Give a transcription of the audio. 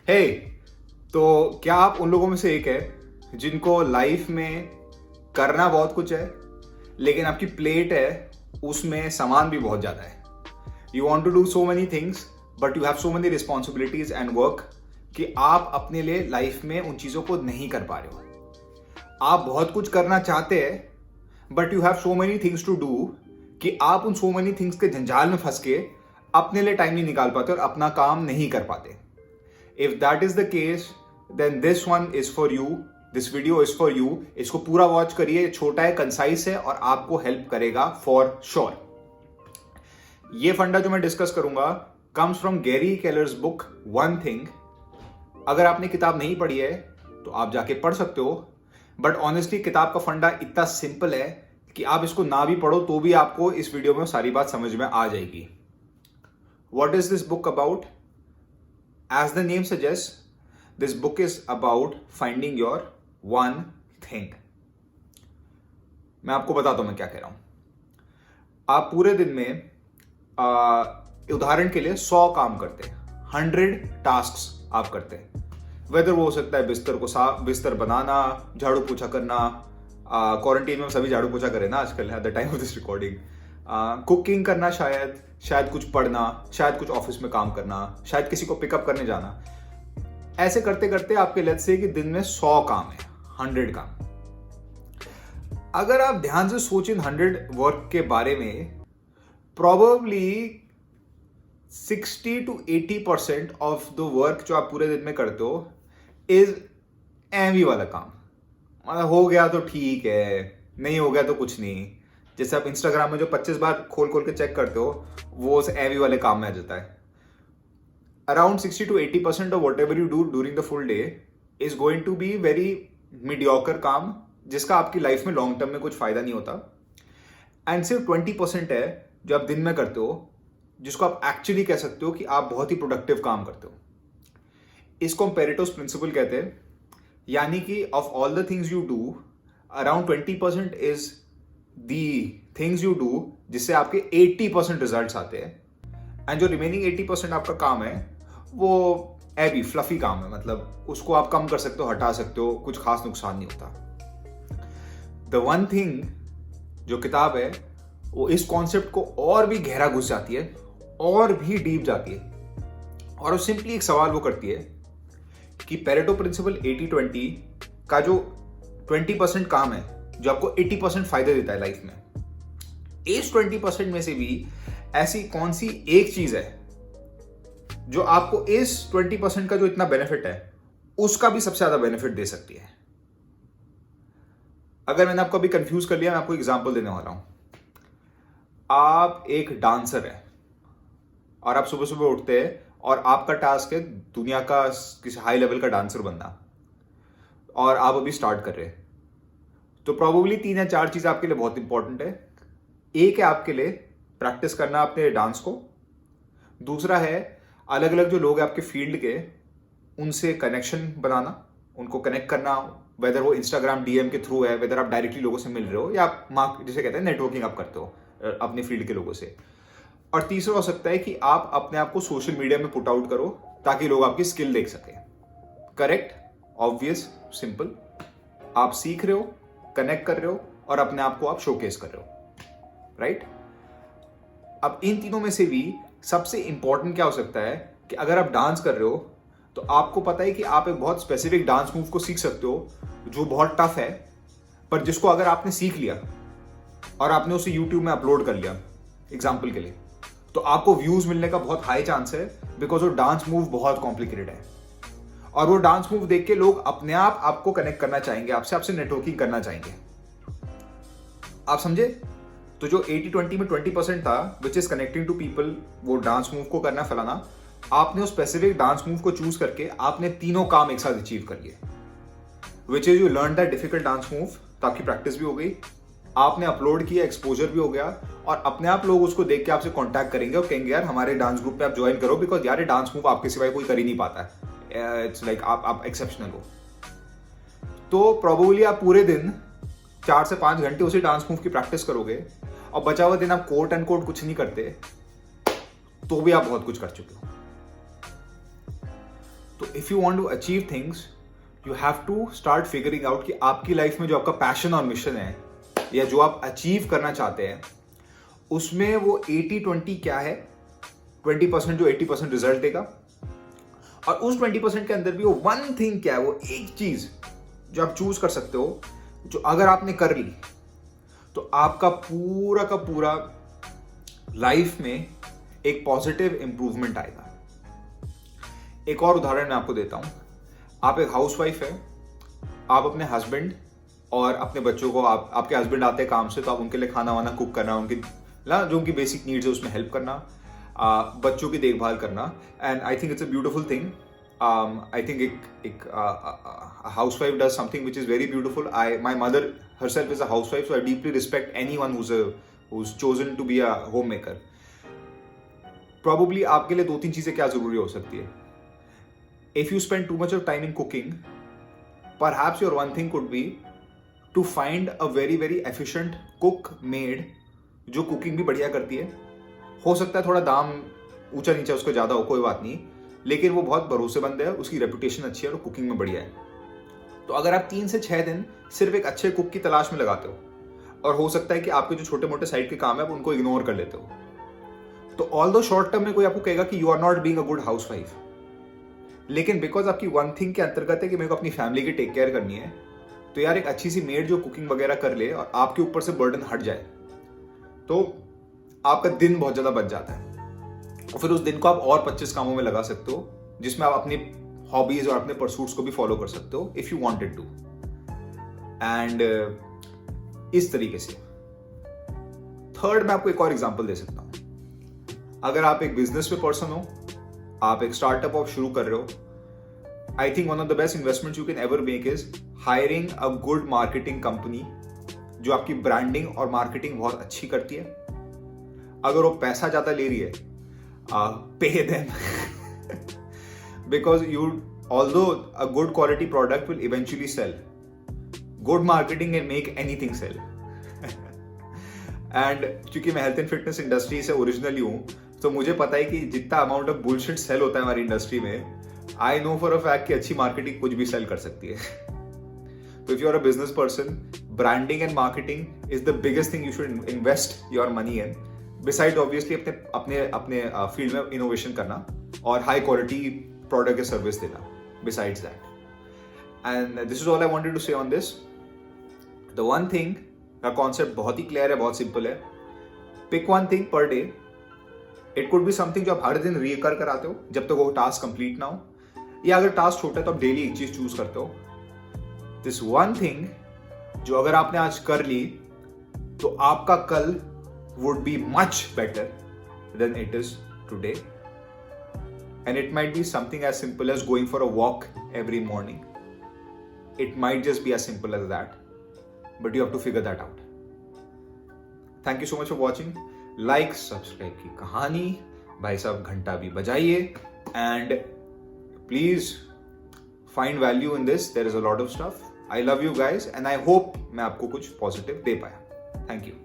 हे तो क्या आप उन लोगों में से एक है जिनको लाइफ में करना बहुत कुछ है लेकिन आपकी प्लेट है उसमें सामान भी बहुत ज्यादा है। You want to do so many things but you have so many responsibilities and work कि आप अपने लिए लाइफ में उन चीजों को नहीं कर पा रहे हो। आप बहुत कुछ करना चाहते हैं but you have so many things to do कि आप उन सो मेनी थिंग्स के जंजाल में फंस के अपने लिए टाइम नहीं निकाल पाते और अपना काम नहीं कर पाते। If that is the case, then this one is for you. This video is for you. इसको पूरा वॉच करिए, छोटा है, कंसाइज है और आपको हेल्प करेगा फॉर श्योर। ये फंडा जो मैं डिस्कस करूंगा comes from Gary Keller's book one thing. अगर आपने किताब नहीं पढ़ी है तो आप जाके पढ़ सकते हो, बट ऑनेस्टली किताब का फंडा इतना सिंपल है कि आप इसको ना भी पढ़ो तो भी आपको इस वीडियो में सारी बात समझ में आ जाएगी। What is this book about? As the name suggests, this book is about finding your one thing. मैं आपको बताता हूं मैं क्या कह रहा हूं। आप पूरे दिन में उदाहरण के लिए 100 काम करते हैं, 100 टास्क आप करते हैं। वेदर वो हो सकता है बिस्तर बनाना, झाड़ू पोछा करना। क्वारंटीन में सभी झाड़ू पोछा करें ना आजकल at the time of this recording. Cooking करना, शायद कुछ पढ़ना, शायद कुछ ऑफिस में काम करना, शायद किसी को पिकअप करने जाना। ऐसे करते करते आपके लेट्स से कि दिन में 100 काम है, 100 काम। अगर आप ध्यान से सोचें 100 वर्क के बारे में, probably 60 to 80% of the work जो आप पूरे दिन में करते हो इज एवी वाला काम। मतलब हो गया तो ठीक है, नहीं हो गया तो कुछ नहीं। जैसे आप इंस्टाग्राम में जो 25 बार खोल के चेक करते हो वो उस एवी वाले काम में आ जाता है। Around 60 to 80% of whatever you do during the full day is going to be very mediocre काम, जिसका आपकी लाइफ में लॉन्ग टर्म में कुछ फायदा नहीं होता। एंड सिर्फ 20% है जो आप दिन में करते हो, जिसको आप एक्चुअली कह सकते हो कि आप बहुत ही प्रोडक्टिव काम करते हो। इसको हम पेरेटोस प्रिंसिपल कहते हैं, यानी कि of all the things you do around 20% is the things you do जिससे आपके 80% रिजल्ट्स आते हैं। एंड जो रिमेनिंग 80% आपका काम है वो एबी फ्लफी काम है, मतलब उसको आप कम कर सकते हो, हटा सकते हो, कुछ खास नुकसान नहीं होता। द वन थिंग जो किताब है वो इस कॉन्सेप्ट को और भी गहरा घुस जाती है और भी डीप जाती है, और वो सिंपली एक सवाल वो करती है कि पेरेटो प्रिंसिपल 80-20 का जो 20% काम है जो आपको 80% फायदे देता है लाइफ में, इस 20% में से भी ऐसी कौन सी एक चीज है जो आपको इस 20% का जो इतना बेनिफिट है उसका भी सबसे ज्यादा बेनिफिट दे सकती है। अगर मैंने आपको अभी कंफ्यूज कर लिया, मैं आपको एग्जांपल देने वाला हूं। आप एक डांसर है और आप सुबह सुबह उठते हैं और आपका टास्क है दुनिया का किसी हाई लेवल का डांसर बनना, और आप अभी स्टार्ट कर रहे हैं। तो प्रोबेबली 3 या 4 चीज आपके लिए बहुत इंपॉर्टेंट है। एक है आपके लिए प्रैक्टिस करना अपने डांस को, दूसरा है अलग अलग जो लोग हैं आपके फील्ड के उनसे कनेक्शन बनाना, उनको कनेक्ट करना, वेदर वो इंस्टाग्राम डीएम के थ्रू है, वेदर आप डायरेक्टली लोगों से मिल रहे हो या आप जिसे कहते हैं नेटवर्किंग आप करते हो अपने फील्ड के लोगों से। और तीसरा हो सकता है कि आप अपने आप को सोशल मीडिया में पुट आउट करो ताकि लोग आपकी स्किल देख सके। Correct, obvious, simple. आप सीख रहे हो, कनेक्ट कर रहे हो और अपने आप को आप शोकेस कर रहे हो, राइट? अब इन तीनों में से भी सबसे इंपॉर्टेंट क्या हो सकता है कि अगर आप डांस कर रहे हो तो आपको पता है कि आप एक बहुत स्पेसिफिक डांस मूव को सीख सकते हो जो बहुत टफ है, पर जिसको अगर आपने सीख लिया और आपने उसे यूट्यूब में अपलोड कर लिया एग्जाम्पल के लिए, तो आपको व्यूज मिलने का बहुत हाई चांस है, बिकॉज वो डांस मूव बहुत कॉम्प्लिकेटेड है और वो डांस मूव देख के लोग अपने आप आपको कनेक्ट करना चाहेंगे, आपसे नेटवर्किंग करना चाहेंगे। आप समझे? तो जो 80-20 में 20% था which is connecting to people, वो डांस मूव को करना फलाना, आपने उस स्पेसिफिक डांस मूव को चूज करके आपने तीनों काम एक साथ अचीव कर लिए। Which is you learn that difficult dance move, तो आपकी प्रैक्टिस भी हो गई, आपने अपलोड किया, एक्सपोजर भी हो गया, और अपने आप लोग उसको देख के आपसे कांटेक्ट करेंगे और कहेंगे यार हमारे डांस ग्रुप पे आप ज्वाइन करो, बिकॉज यार ये डांस मूव आपके सिवाय कोई कर ही नहीं पाता है, इट्स लाइक आप एक्सेप्शनल हो। तो प्रोबेबली आप पूरे दिन 4 से 5 घंटे उसी डांस मूव की प्रैक्टिस करोगे और बचा हुआ दिन आप कोट एंड कोट कुछ नहीं करते, तो भी आप बहुत कुछ कर चुके हो। तो if you want to achieve things, you have to start figuring out कि आपकी लाइफ में जो आपका पैशन और मिशन है या जो आप अचीव करना चाहते हैं, उसमें वो 80-20 क्या है। 20% जो 80% रिजल्ट देगा, और उस 20% के अंदर भी वो वन थिंग क्या है, वो एक चीज जो आप चूज कर सकते हो, जो अगर आपने कर ली तो आपका पूरा का पूरा लाइफ में एक पॉजिटिव इंप्रूवमेंट आएगा। एक और उदाहरण मैं आपको देता हूं। आप एक हाउसवाइफ है, आप अपने हस्बैंड और अपने बच्चों को, आपके हस्बैंड आते हैं काम से तो आप उनके लिए खाना वाना कुक करना, उनकी जो उनकी बेसिक नीड्स है उसमें हेल्प करना, बच्चों की देखभाल करना। And I think it's a beautiful thing. I think एक housewife does something which is very beautiful. My mother herself is a housewife, so I deeply respect anyone who's chosen to be a homemaker. Probably आपके लिए 2-3 चीजें क्या जरूरी हो सकती है। If you spend too much of time in cooking, perhaps your one thing could be to find a very very efficient cook maid जो cooking भी बढ़िया करती है। हो सकता है थोड़ा दाम ऊंचा नीचा उसका ज्यादा हो, कोई बात नहीं, लेकिन वो बहुत भरोसेमंद है, उसकी रेपुटेशन अच्छी है और कुकिंग में बढ़िया है। तो अगर आप 3 से 6 दिन सिर्फ एक अच्छे कुक की तलाश में लगाते हो, और हो सकता है कि आपके जो छोटे मोटे साइड के काम है आप उनको इग्नोर कर लेते हो, तो ऑल्दो शॉर्ट टर्म में कोई आपको कहेगा कि you are not being a good housewife, लेकिन बिकॉज आपकी वन थिंग के अंतर्गत है कि मेरे को अपनी फैमिली की टेक केयर करनी है, तो यार एक अच्छी सी मेड जो कुकिंग वगैरह कर ले और आपके ऊपर से बर्डन हट जाए, तो आपका दिन बहुत ज्यादा बच जाता है। और फिर उस दिन को आप और 25 कामों में लगा सकते हो, जिसमें आप अपनी हॉबीज और अपने परसूट्स को भी फॉलो कर सकते हो if you wanted to. And इस तरीके से थर्ड मैं आपको एक और एग्जांपल दे सकता हूं। अगर आप एक बिजनेस में पर्सन हो, आप एक स्टार्टअप आप शुरू कर रहे हो, I think one of the best investments you can ever make is hiring a good marketing company जो आपकी ब्रांडिंग और मार्केटिंग बहुत अच्छी करती है। अगर वो पैसा ज्यादा ले रही है, pay them because although a good quality product will eventually sell, good marketing can make anything sell. And क्योंकि मैं हेल्थ एंड फिटनेस इंडस्ट्री से ओरिजिनली हूँ, तो मुझे पता है कि जितना अमाउंट ऑफ बुलशिट सेल होता है हमारी इंडस्ट्री में, I know for a fact कि अच्छी मार्केटिंग कुछ भी सेल कर सकती है। तो if you are a business person, branding and marketing is the biggest thing you should invest your money in, besides obviously अपने फील्ड में इनोवेशन करना और हाई क्वालिटी प्रोडक्ट या सर्विस देना besides that. And this is all I wanted to say on this. The one thing, का concept बहुत ही clear है, बहुत सिंपल है। Pick one thing per day. It could be something जो आप हर दिन रिकर कराते हो जब तक वो टास्क कंप्लीट ना हो, या अगर टास्क छोटा है तो आप डेली एक चीज चूज करते हो। दिस वन थिंग जो अगर आपने आज कर ली तो आपका कल would be much better than it is today. And it might be something as simple as going for a walk every morning. It might just be as simple as that. But you have to figure that out. Thank you so much for watching. Like, subscribe की कहानी, भाई साहब घंटा भी बजाइए, and please find value in this. There is a lot of stuff. I love you guys and I hope मैं आपको कुछ positive दे पाया. Thank you.